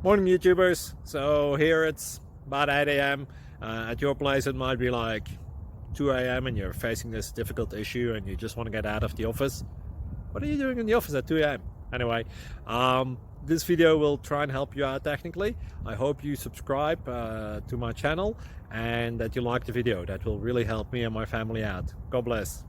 Morning YouTubers. So here it's about 8 a.m. At your place it might be like 2 a.m. and you're facing this difficult issue and you just want to get out of the office. What are you doing in the office at 2 a.m.? Anyway, this video will try and help you out technically. I hope you subscribe to my channel and that you like the video. That will really help me and my family out. God bless.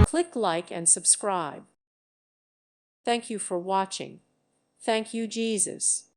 Click like and subscribe. Thank you for watching. Thank you, Jesus.